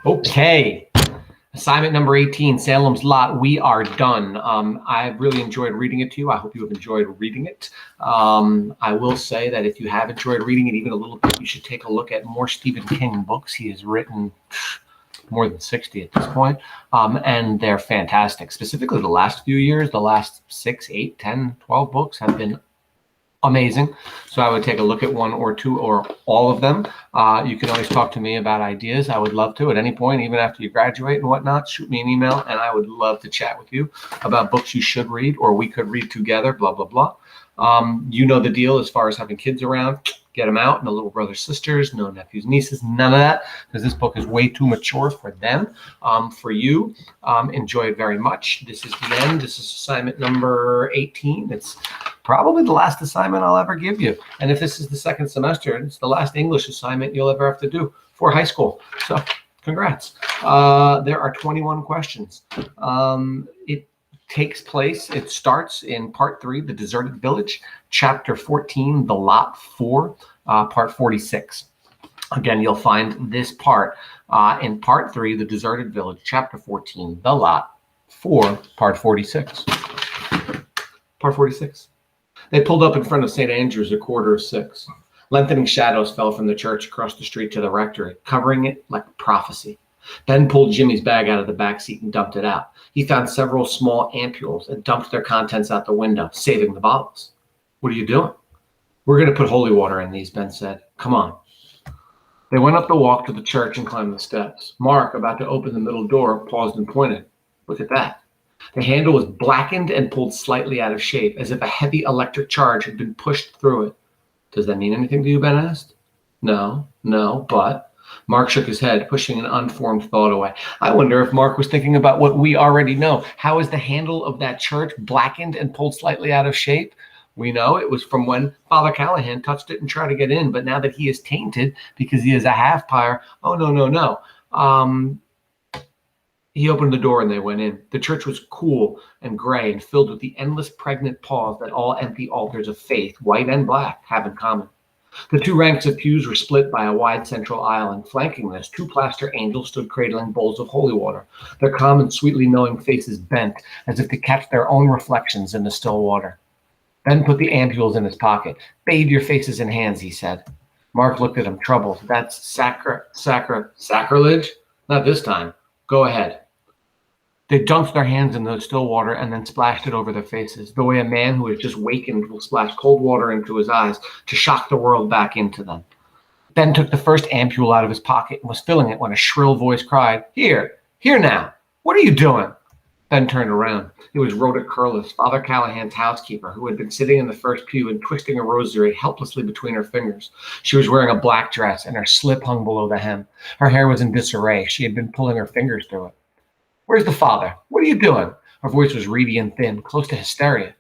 Okay. Assignment number 18, Salem's Lot. We are done. I've really enjoyed reading it to you. I hope you have enjoyed reading it. I will say that if you have enjoyed reading it even a little bit, you should take a look at more Stephen King books. He has written more than 60 at this point, and they're fantastic. Specifically, the last few years, the last 6, 8, 10, 12 books have been amazing. So I would take a look at one or two or all of them. You can always talk to me about ideas. I would love to at any point, even after you graduate and whatnot. Shoot me an email, and I would love to chat with you about books you should read or we could read together, blah, blah, blah. You know the deal as far as having kids around. Get them out, no little brothers, sisters, no nephews, nieces, none of that, because this book is way too mature for them. For you, enjoy it very much. This is the end. This is assignment number 18. It's probably the last assignment I'll ever give you. And if this is the second semester, it's the last English assignment you'll ever have to do for high school. So congrats. There are 21 questions. It starts in part 3, The Deserted Village, chapter 14, The Lot 4, part 46. Again, you'll find this part in part 3, The Deserted Village, chapter 14, The Lot 4, part 46. Part 46. They pulled up in front of St. Andrew's at 5:45. Lengthening shadows fell from the church across the street to the rectory, covering it like a prophecy. Ben pulled Jimmy's bag out of the back seat and dumped it out. He found several small ampules and dumped their contents out the window, saving the bottles. What are you doing? We're going to put holy water in these, Ben said. Come on. They went up the walk to the church and climbed the steps. Mark, about to open the middle door, paused and pointed. Look at that. The handle was blackened and pulled slightly out of shape, as if a heavy electric charge had been pushed through it. Does that mean anything to you, Ben asked. No, but... Mark shook his head, pushing an unformed thought away. I wonder if Mark was thinking about what we already know. How is the handle of that church blackened and pulled slightly out of shape? We know it was from when Father Callahan touched it and tried to get in, but now that he is tainted because he is a half-pyre, oh, no. He opened the door and they went in. The church was cool and gray and filled with the endless pregnant pause that all empty altars of faith, white and black, have in common. The 2 ranks of pews were split by a wide central aisle, and flanking this, 2 plaster angels stood cradling bowls of holy water, their calm and sweetly knowing faces bent, as if to catch their own reflections in the still water. Ben put the ampules in his pocket. Bathe your faces and hands, he said. Mark looked at him, troubled. That's sacrilege? Not this time. Go ahead. They dunked their hands in the still water and then splashed it over their faces, the way a man who has just wakened will splash cold water into his eyes to shock the world back into them. Ben took the first ampule out of his pocket and was filling it when a shrill voice cried, Here now, what are you doing? Ben turned around. It was Rhoda Curlis, Father Callahan's housekeeper, who had been sitting in the first pew and twisting a rosary helplessly between her fingers. She was wearing a black dress, and her slip hung below the hem. Her hair was in disarray. She had been pulling her fingers through it. Where's the father? What are you doing? Her voice was reedy and thin, close to hysteria.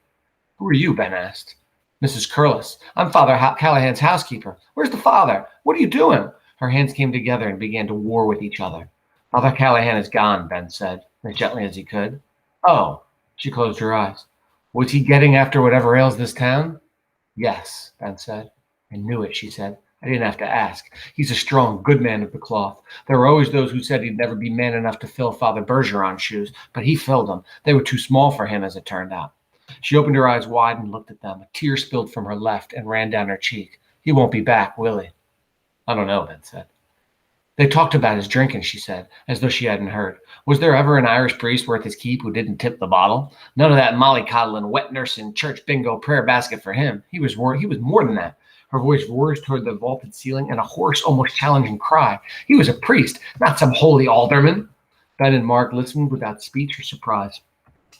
Who are you? Ben asked. Mrs. Curlis. I'm Father Callahan's housekeeper. Where's the father? What are you doing? Her hands came together and began to war with each other. Father Callahan is gone, Ben said, as gently as he could. Oh, she closed her eyes. Was he getting after whatever ails this town? Yes, Ben said. I knew it, she said. I didn't have to ask. He's a strong, good man of the cloth. There were always those who said he'd never be man enough to fill Father Bergeron's shoes, but he filled them. They were too small for him, as it turned out. She opened her eyes wide and looked at them. A tear spilled from her left and ran down her cheek. He won't be back, will he? I don't know, Ben said. They talked about his drinking, she said, as though she hadn't heard. Was there ever an Irish priest worth his keep who didn't tip the bottle? None of that mollycoddling, wet nursing, church bingo prayer basket for him. He was more than that. Her voice roars toward the vaulted ceiling and a hoarse, almost challenging cry. He was a priest, not some holy alderman. Ben and Mark listened without speech or surprise.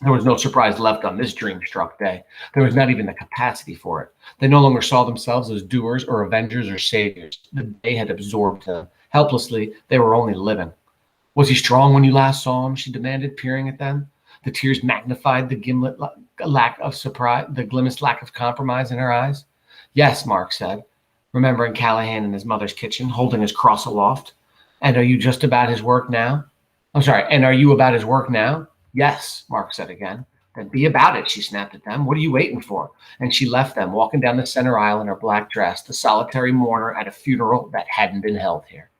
There was no surprise left on this dream-struck day. There was not even the capacity for it. They no longer saw themselves as doers or avengers or saviors. The day had absorbed them. Helplessly, they were only living. Was he strong when you last saw him? She demanded, peering at them. The tears magnified the gimlet lack of surprise, the glimmest lack of compromise in her eyes. Yes, Mark said, remembering Callahan in his mother's kitchen, holding his cross aloft. And are you about his work now? Yes, Mark said again. Then be about it, she snapped at them. What are you waiting for? And she left them, walking down the center aisle in her black dress, the solitary mourner at a funeral that hadn't been held here.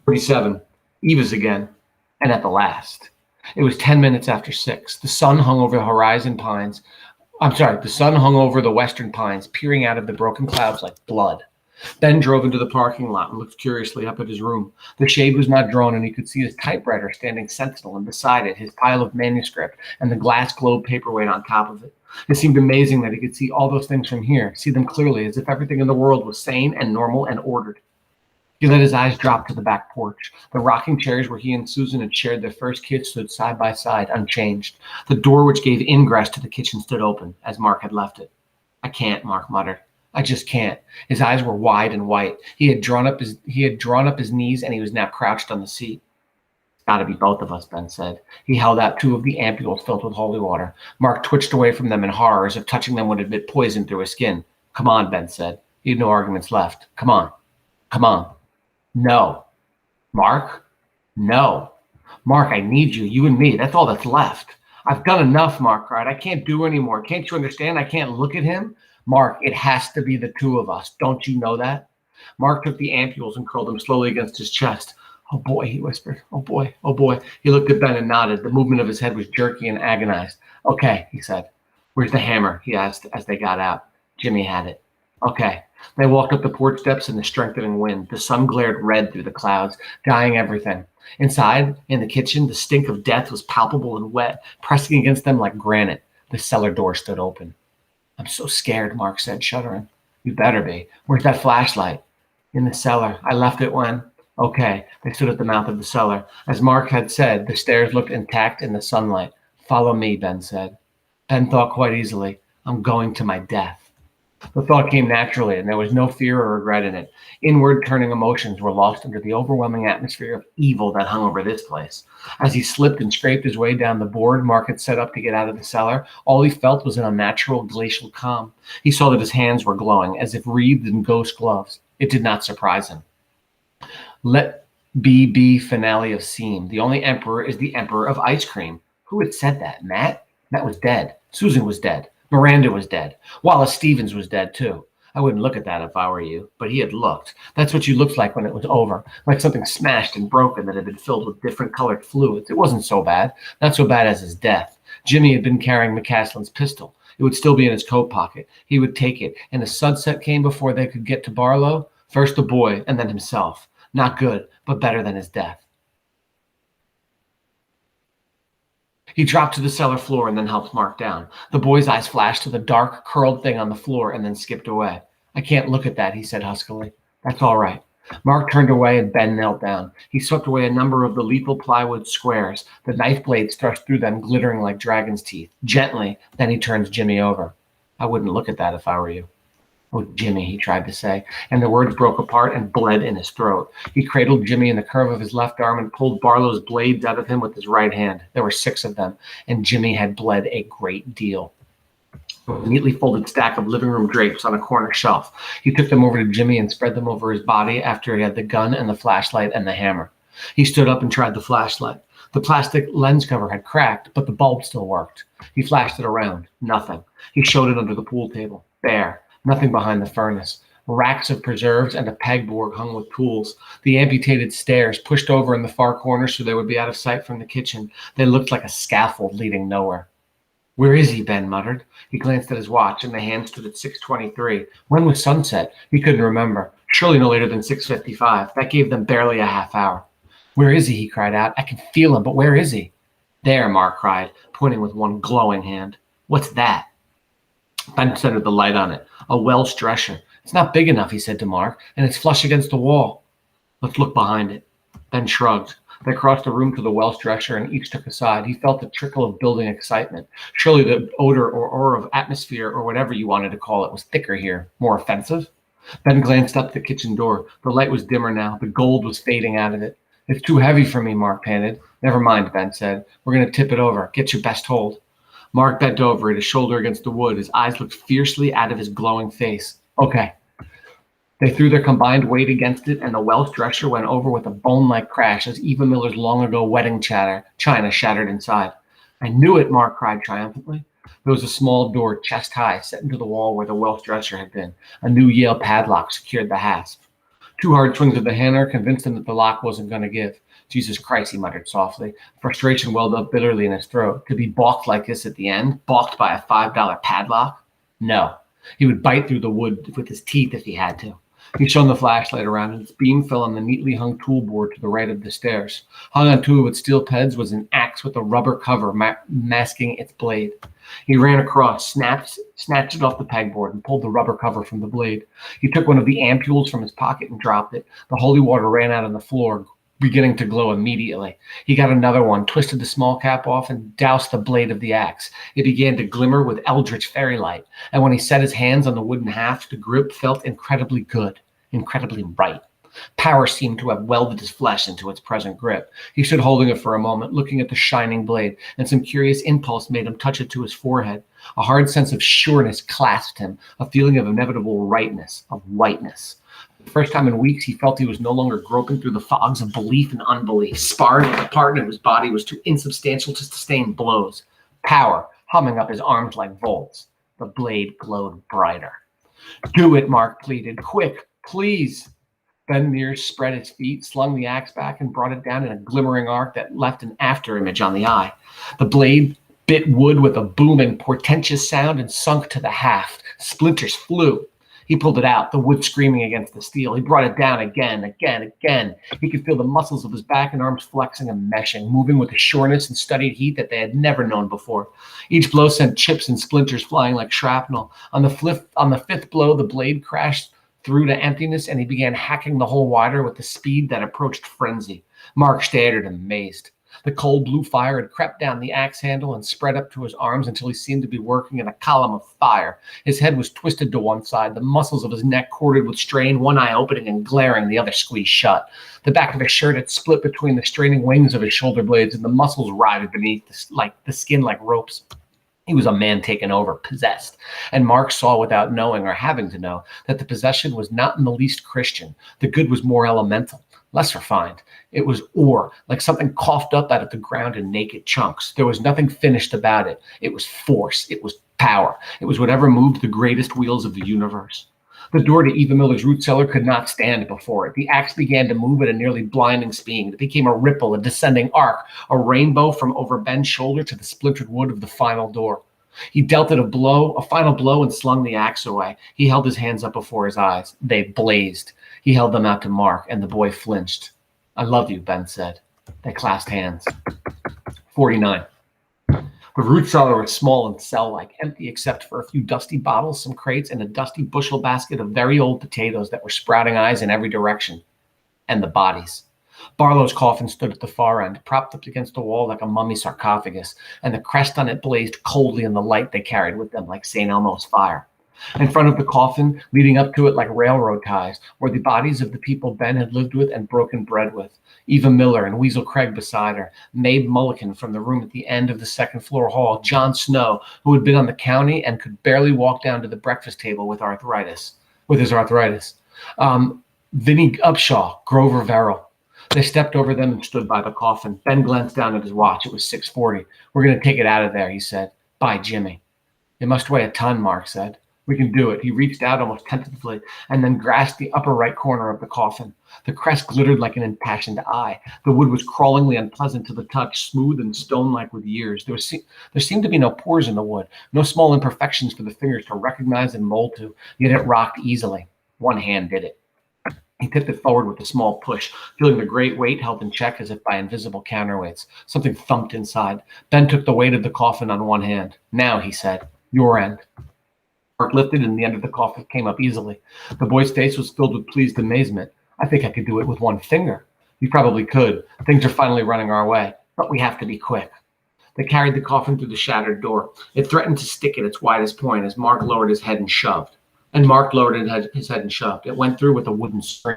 47. Eva's again, and at the last. It was 10 minutes after 6. The sun hung over the horizon pines. The sun hung over the western pines, peering out of the broken clouds like blood. Ben drove into the parking lot and looked curiously up at his room. The shade was not drawn, and he could see his typewriter standing sentinel, and beside it, his pile of manuscript and the glass globe paperweight on top of it. It seemed amazing that he could see all those things from here, see them clearly, as if everything in the world was sane and normal and ordered. He let his eyes drop to the back porch. The rocking chairs where he and Susan had shared their first kiss stood side by side, unchanged. The door which gave ingress to the kitchen stood open, as Mark had left it. "I can't," Mark muttered. "I just can't." His eyes were wide and white. He had drawn up his knees, and he was now crouched on the seat. "It's got to be both of us," Ben said. He held out 2 of the ampules filled with holy water. Mark twitched away from them in horror, as if touching them would admit poison through his skin. "Come on," Ben said. He had no arguments left. "Come on. Come on." "No." "Mark? No." "Mark, I need you. You and me. That's all that's left." "I've done enough," Mark cried. "I can't do anymore. Can't you understand? I can't look at him." "Mark, it has to be the 2 of us. Don't you know that?" Mark took the ampules and curled them slowly against his chest. "Oh boy," he whispered. "Oh boy, oh boy." He looked at Ben and nodded. The movement of his head was jerky and agonized. "Okay," he said. "Where's the hammer?" he asked as they got out. Jimmy had it. "Okay." They walked up the porch steps in the strengthening wind. The sun glared red through the clouds, dyeing everything. Inside, in the kitchen, the stink of death was palpable and wet, pressing against them like granite. The cellar door stood open. "I'm so scared," Mark said, shuddering. "You better be. Where's that flashlight?" "In the cellar. I left it when—" "Okay." They stood at the mouth of the cellar. As Mark had said, the stairs looked intact in the sunlight. "Follow me," Ben said. Ben thought quite easily, "I'm going to my death." The thought came naturally, and there was no fear or regret in it. Inward turning emotions were lost under the overwhelming atmosphere of evil that hung over this place. As he slipped and scraped his way down the board Mark had set up to get out of the cellar, all he felt was an unnatural glacial calm. He saw that his hands were glowing, as if wreathed in ghost gloves. It did not surprise him. Let be finale of scene. The only emperor is the emperor of ice cream. Who had said that? Matt? Matt was dead. Susan was dead. Miranda was dead. Wallace Stevens was dead, too. I wouldn't look at that if I were you, but he had looked. That's what you looked like when it was over, like something smashed and broken that had been filled with different colored fluids. It wasn't so bad, not so bad as his death. Jimmy had been carrying McCaslin's pistol. It would still be in his coat pocket. He would take it, and as sunset came before they could get to Barlow, first the boy and then himself. Not good, but better than his death. He dropped to the cellar floor and then helped Mark down. The boy's eyes flashed to the dark, curled thing on the floor and then skipped away. "I can't look at that," he said huskily. "That's all right." Mark turned away and Ben knelt down. He swept away a number of the lethal plywood squares, the knife blades thrust through them glittering like dragon's teeth. Gently, then he turned Jimmy over. "I wouldn't look at that if I were you." "Oh, Jimmy," he tried to say, and the words broke apart and bled in his throat. He cradled Jimmy in the curve of his left arm and pulled Barlow's blades out of him with his right hand. There were 6 of them, and Jimmy had bled a great deal. A neatly folded stack of living room drapes on a corner shelf. He took them over to Jimmy and spread them over his body after he had the gun and the flashlight and the hammer. He stood up and tried the flashlight. The plastic lens cover had cracked, but the bulb still worked. He flashed it around. Nothing. He showed it under the pool table. Bare. Nothing behind the furnace. Racks of preserves and a pegboard hung with tools. The amputated stairs pushed over in the far corner so they would be out of sight from the kitchen. They looked like a scaffold leading nowhere. "Where is he?" Ben muttered. He glanced at his watch, and the hand stood at 6:23. When was sunset? He couldn't remember. Surely no later than 6:55. That gave them barely a half hour. "Where is he?" he cried out. "I can feel him, but where is he?" "There," Mark cried, pointing with one glowing hand. "What's that?" Ben centered the light on it. "A Welsh dresser. It's not big enough," he said to Mark, "and it's flush against the wall." "Let's look behind it." Ben shrugged. They crossed the room to the Welsh dresser and each took a side. He felt a trickle of building excitement. Surely the odor or aura of atmosphere or whatever you wanted to call it was thicker here, more offensive. Ben glanced up the kitchen door. The light was dimmer now. The gold was fading out of it. "It's too heavy for me," Mark panted. "Never mind," Ben said. "We're going to tip it over. Get your best hold." Mark bent over it, his shoulder against the wood. His eyes looked fiercely out of his glowing face. "Okay." They threw their combined weight against it, and the Welsh dresser went over with a bone-like crash as Eva Miller's long-ago wedding china shattered inside. "I knew it," Mark cried triumphantly. There was a small door, chest-high, set into the wall where the Welsh dresser had been. A new Yale padlock secured the hasp. Two hard swings of the hammer convinced him that the lock wasn't going to give. Jesus Christ, he muttered softly. Frustration welled up bitterly in his throat. To be balked like this at the end, balked by a $5 padlock? No. He would bite through the wood with his teeth if he had to. He shone the flashlight around, and its beam fell on the neatly hung tool board to the right of the stairs. Hung on two of its steel pegs was an axe with a rubber cover masking its blade. He ran across, snatched it off the pegboard, and pulled the rubber cover from the blade. He took one of the ampules from his pocket and dropped it. The holy water ran out on the floor, beginning to glow immediately. He got another one, twisted the small cap off, and doused the blade of the axe. It began to glimmer with eldritch fairy light, and when he set his hands on the wooden haft, the grip felt incredibly good, incredibly right. Power seemed to have welded his flesh into its present grip. He stood holding it for a moment, looking at the shining blade, and some curious impulse made him touch it to his forehead. A hard sense of sureness clasped him, a feeling of inevitable rightness, of whiteness. For the first time in weeks, he felt he was no longer groping through the fogs of belief and unbelief, sparring with a partner whose body was too insubstantial to sustain blows. Power humming up his arms like volts. The blade glowed brighter. "Do it," Mark pleaded. "Quick, please." Ben Mears spread his feet, slung the axe back, and brought it down in a glimmering arc that left an afterimage on the eye. The blade bit wood with a booming, portentous sound and sunk to the haft. Splinters flew. He pulled it out, the wood screaming against the steel. He brought it down again. He could feel the muscles of his back and arms flexing and meshing, moving with a sureness and studied heat that they had never known before. Each blow sent chips and splinters flying like shrapnel. On the fifth blow, the blade crashed through to emptiness, and he began hacking the hole wider with a speed that approached frenzy. Mark stared at him, amazed. The cold blue fire had crept down the axe handle and spread up to his arms until he seemed to be working in a column of fire. His head was twisted to one side, the muscles of his neck corded with strain, one eye opening and glaring, the other squeezed shut. The back of his shirt had split between the straining wings of his shoulder blades, and the muscles writhed beneath the skin like ropes. He was a man taken over, possessed. And Mark saw without knowing or having to know that the possession was not in the least Christian. The good was more elemental, less refined. It was ore, like something coughed up out of the ground in naked chunks. There was nothing finished about it. It was force. It was power. It was whatever moved the greatest wheels of the universe. The door to Eva Miller's root cellar could not stand before it. The axe began to move at a nearly blinding speed. It became a ripple, a descending arc, a rainbow from over Ben's shoulder to the splintered wood of the final door. He dealt it a final blow, and slung the axe away. He held his hands up before his eyes. They blazed. He held them out to Mark, and the boy flinched. "I love you," Ben said. They clasped hands. 49. The root cellar was small and cell-like, empty except for a few dusty bottles, some crates, and a dusty bushel basket of very old potatoes that were sprouting eyes in every direction. And the bodies. Barlow's coffin stood at the far end, propped up against the wall like a mummy sarcophagus, and the crest on it blazed coldly in the light they carried with them like St. Elmo's fire. In front of the coffin, leading up to it like railroad ties, were the bodies of the people Ben had lived with and broken bread with. Eva Miller and Weasel Craig beside her, Mabe Mulligan from the room at the end of the second floor hall, John Snow, who had been on the county and could barely walk down to the breakfast table with his arthritis. Vinnie Upshaw, Grover Verrill. They stepped over them and stood by the coffin. Ben glanced down at his watch. It was 6:40. "We're going to take it out of there," he said. "By Jimmy." "It must weigh a ton," Mark said. "We can do it." He reached out almost tentatively and then grasped the upper right corner of the coffin. The crest glittered like an impassioned eye. The wood was crawlingly unpleasant to the touch, smooth and stone-like with years. There seemed to be no pores in the wood, no small imperfections for the fingers to recognize and mold to, yet it rocked easily. One hand did it. He tipped it forward with a small push, feeling the great weight held in check as if by invisible counterweights. Something thumped inside. Ben took the weight of the coffin on one hand. "Now," he said, "your end." Mark lifted, and the end of the coffin came up easily. The boy's face was filled with pleased amazement. "I think I could do it with one finger." "You probably could. Things are finally running our way, but we have to be quick." They carried the coffin through the shattered door. It threatened to stick at its widest point as Mark lowered his head and shoved. His head and shoved. It went through with a wooden string.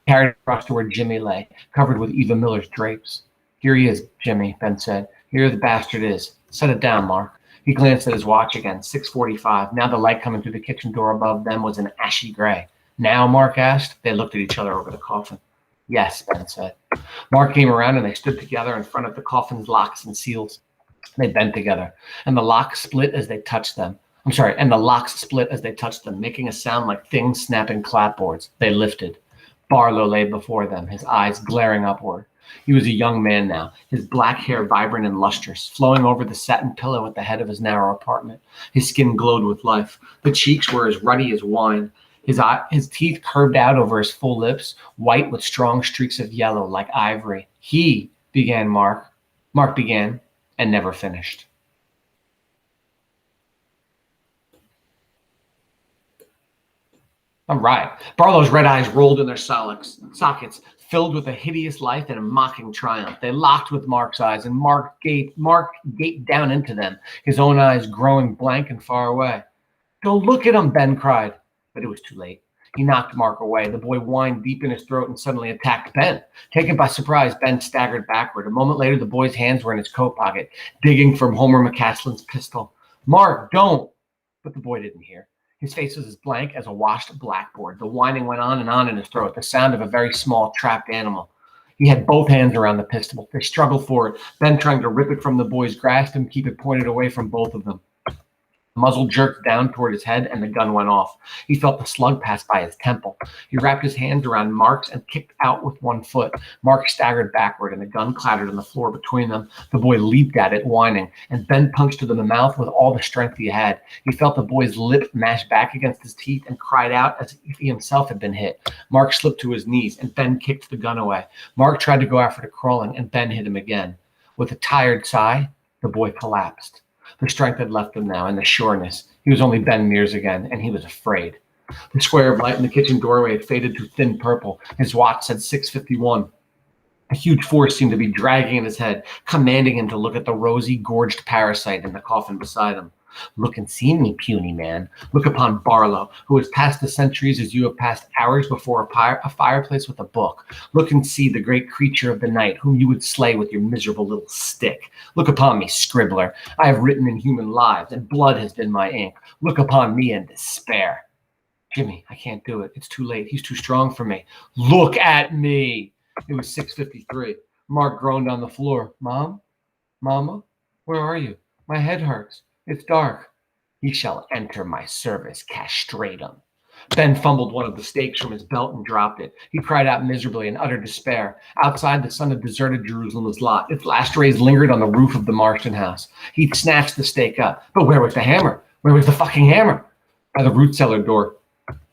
Carried it across to where Jimmy lay, covered with Eva Miller's drapes. "Here he is, Jimmy," Ben said. "Here the bastard is. Set it down, Mark." He glanced at his watch again. 6:45. Now the light coming through the kitchen door above them was an ashy gray. "Now?" Mark asked. They looked at each other over the coffin. "Yes," Ben said. Mark came around, and they stood together in front of the coffin's locks and seals. They bent together, and the locks split as they touched them. Making a sound like things snapping clapboards. They lifted. Barlow lay before them, his eyes glaring upward. He was a young man now, his black hair vibrant and lustrous, flowing over the satin pillow at the head of his narrow apartment. His skin glowed with life. The cheeks were as ruddy as wine. His teeth curved out over his full lips, white with strong streaks of yellow like ivory. He began Mark. Mark began and never finished. All right. Barlow's red eyes rolled in their sockets, filled with a hideous life and a mocking triumph. They locked with Mark's eyes, and Mark gaped down into them, his own eyes growing blank and far away. Don't look at him, Ben cried. But it was too late. He knocked Mark away. The boy whined deep in his throat and suddenly attacked Ben. Taken by surprise, Ben staggered backward. A moment later, the boy's hands were in his coat pocket, digging for Homer McCaslin's pistol. Mark, don't! But the boy didn't hear. His face was as blank as a washed blackboard. The whining went on in his throat, the sound of a very small, trapped animal. He had both hands around the pistol. They struggled for it, Ben trying to rip it from the boy's grasp and keep it pointed away from both of them. The muzzle jerked down toward his head, and the gun went off. He felt the slug pass by his temple. He wrapped his hands around Mark's and kicked out with one foot. Mark staggered backward, and the gun clattered on the floor between them. The boy leaped at it, whining, and Ben punched him in the mouth with all the strength he had. He felt the boy's lip mash back against his teeth and cried out as if he himself had been hit. Mark slipped to his knees, and Ben kicked the gun away. Mark tried to go after the crawling, and Ben hit him again. With a tired sigh, the boy collapsed. The strength had left him now, and the sureness. He was only Ben Mears again, and he was afraid. The square of light in the kitchen doorway had faded to thin purple. His watch said 6:51. A huge force seemed to be dragging in his head, commanding him to look at the rosy, gorged parasite in the coffin beside him. Look and see me, puny man. Look upon Barlow, who has passed the centuries as you have passed hours before a fireplace with a book. Look and see the great creature of the night, whom you would slay with your miserable little stick. Look upon me, scribbler. I have written in human lives, and blood has been my ink. Look upon me and despair. Jimmy, I can't do it. It's too late. He's too strong for me. Look at me. It was 6:53. Mark groaned on the floor. Mom? Mama? Where are you? My head hurts. It's dark. He shall enter my service, castrate him. Ben fumbled one of the stakes from his belt and dropped it. He cried out miserably in utter despair. Outside, the sun had deserted Jerusalem's lot. Its last rays lingered on the roof of the Marston house. He snatched the stake up. But where was the hammer? Where was the fucking hammer? By the root cellar door.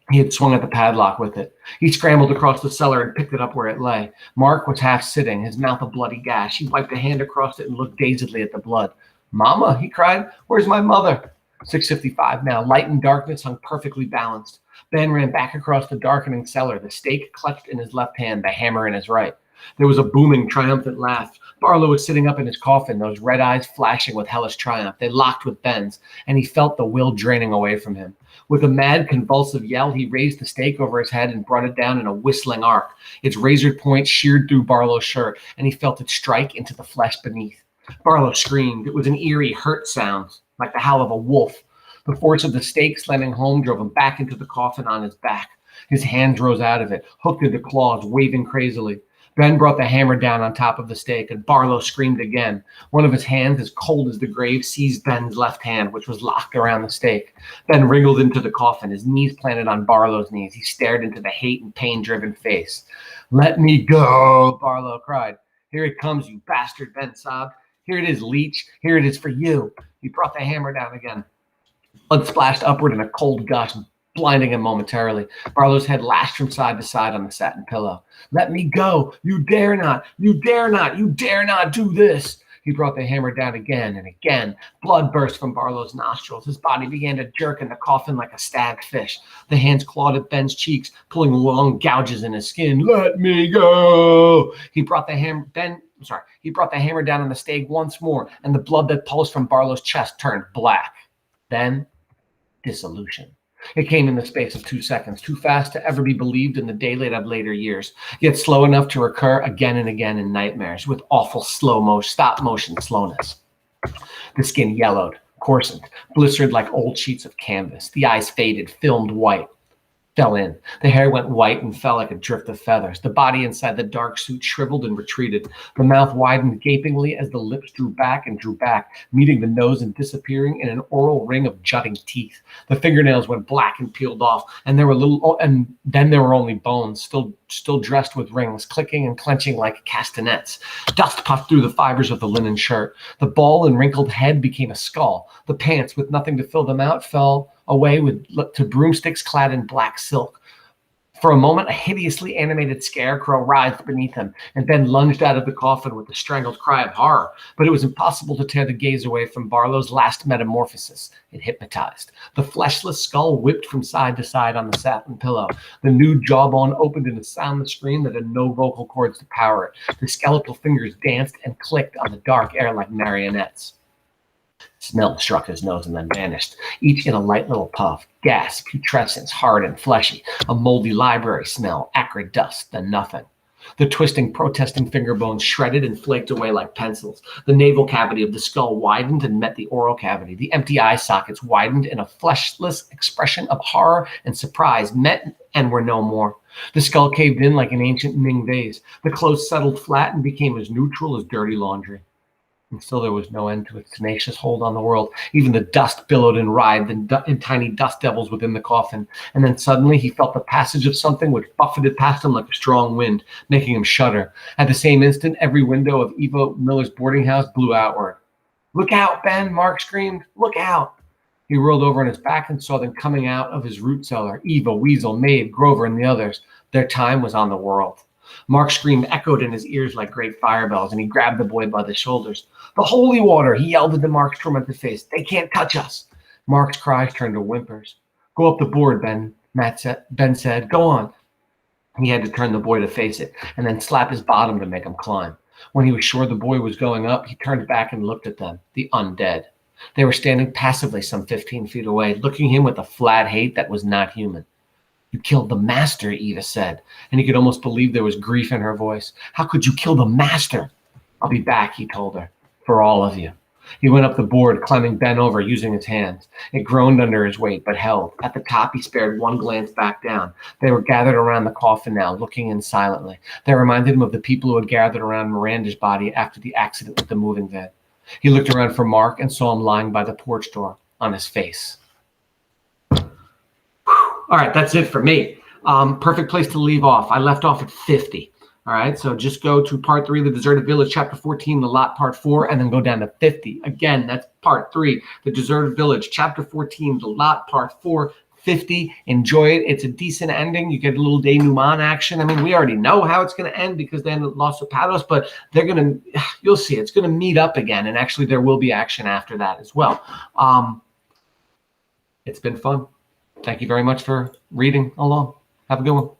He had swung at the padlock with it. He scrambled across the cellar and picked it up where it lay. Mark was half sitting, his mouth a bloody gash. He wiped a hand across it and looked dazedly at the blood. Mama, he cried, where's my mother? 6:55 now. Light and darkness hung perfectly balanced. Ben ran back across the darkening cellar, the stake clutched in his left hand, the hammer in his right. There was a booming, triumphant laugh. Barlow was sitting up in his coffin, those red eyes flashing with hellish triumph. They locked with Ben's, and he felt the will draining away from him. With a mad, convulsive yell, he raised the stake over his head and brought it down in a whistling arc. Its razor point sheared through Barlow's shirt, and he felt it strike into the flesh beneath. Barlow screamed. It was an eerie, hurt sound, like the howl of a wolf. The force of the stake slamming home drove him back into the coffin on his back. His hands rose out of it, hooked into claws, waving crazily. Ben brought the hammer down on top of the stake, and Barlow screamed again. One of his hands, as cold as the grave, seized Ben's left hand, which was locked around the stake. Ben wriggled into the coffin, his knees planted on Barlow's knees. He stared into the hate and pain-driven face. Let me go, Barlow cried. Here it comes, you bastard, Ben sobbed. Here it is, leech. Here it is for you. He brought the hammer down again. Blood splashed upward in a cold gush, blinding him momentarily. Barlow's head lashed from side to side on the satin pillow. Let me go. You dare not. You dare not. You dare not do this. He brought the hammer down again and again. Blood burst from Barlow's nostrils. His body began to jerk in the coffin like a stabbed fish. The hands clawed at Ben's cheeks, pulling long gouges in his skin. Let me go. He brought the hammer down on the stake once more, and the blood that pulsed from Barlow's chest turned black. Then, dissolution. It came in the space of 2 seconds, too fast to ever be believed in the daylight of later years, yet slow enough to recur again and again in nightmares with awful stop-motion slowness. The skin yellowed, coarsened, blistered like old sheets of canvas. The eyes faded, filmed white. fell in. The hair went white and fell like a drift of feathers. The body inside the dark suit shriveled and retreated. The mouth widened gapingly as the lips drew back and drew back, meeting the nose and disappearing in an oral ring of jutting teeth. The fingernails went black and peeled off, and then there were only bones, still dressed with rings, clicking and clenching like castanets. Dust puffed through the fibers of the linen shirt. The bald and wrinkled head became a skull. The pants, with nothing to fill them out, fell away to broomsticks clad in black silk. For a moment, a hideously animated scarecrow writhed beneath him and then lunged out of the coffin with a strangled cry of horror. But it was impossible to tear the gaze away from Barlow's last metamorphosis. It hypnotized. The fleshless skull whipped from side to side on the satin pillow. The nude jawbone opened in a soundless scream that had no vocal cords to power it. The skeletal fingers danced and clicked on the dark air like marionettes. Smell struck his nose and then vanished, each in a light little puff. Gas, putrescence, hard and fleshy. A moldy library smell, acrid dust, then nothing. The twisting, protesting finger bones shredded and flaked away like pencils. The navel cavity of the skull widened and met the oral cavity. The empty eye sockets widened in a fleshless expression of horror and surprise, met and were no more. The skull caved in like an ancient Ming vase. The clothes settled flat and became as neutral as dirty laundry. And still there was no end to its tenacious hold on the world. Even the dust billowed and writhed in tiny dust devils within the coffin. And then suddenly he felt the passage of something which buffeted past him like a strong wind, making him shudder. At the same instant, every window of Eva Miller's boarding house blew outward. "Look out, Ben!" Mark screamed. "Look out!" He rolled over on his back and saw them coming out of his root cellar. Eva, Weasel, Maeve, Grover, and the others. Their time was on the world. Mark's scream echoed in his ears like great fire bells, and he grabbed the boy by the shoulders. "The holy water!" he yelled into Mark's tormented face. "They can't touch us!" Mark's cries turned to whimpers. "Go up the board, Ben," Ben said. "Go on." He had to turn the boy to face it, and then slap his bottom to make him climb. When he was sure the boy was going up, he turned back and looked at them, the undead. They were standing passively some 15 feet away, looking at him with a flat hate that was not human. "You killed the master," Eva said, and he could almost believe there was grief in her voice. "How could you kill the master?" "I'll be back," he told her, "for all of you." He went up the board, climbing Ben over, using his hands. It groaned under his weight, but held. At the top, he spared one glance back down. They were gathered around the coffin now, looking in silently. They reminded him of the people who had gathered around Miranda's body after the accident with the moving van. He looked around for Mark and saw him lying by the porch door, on his face. All right, that's it for me. Perfect place to leave off. I left off at 50. All right, so just go to part 3, The Deserted Village, chapter 14, The Lot, part 4, and then go down to 50. Again, that's part 3, The Deserted Village, chapter 14, The Lot, part 4, 50. Enjoy it. It's a decent ending. You get a little denouement action. I mean, we already know how it's going to end because then Los Zapatos, but you'll see, it's going to meet up again, and actually there will be action after that as well. It's been fun. Thank you very much for reading along. Have a good one.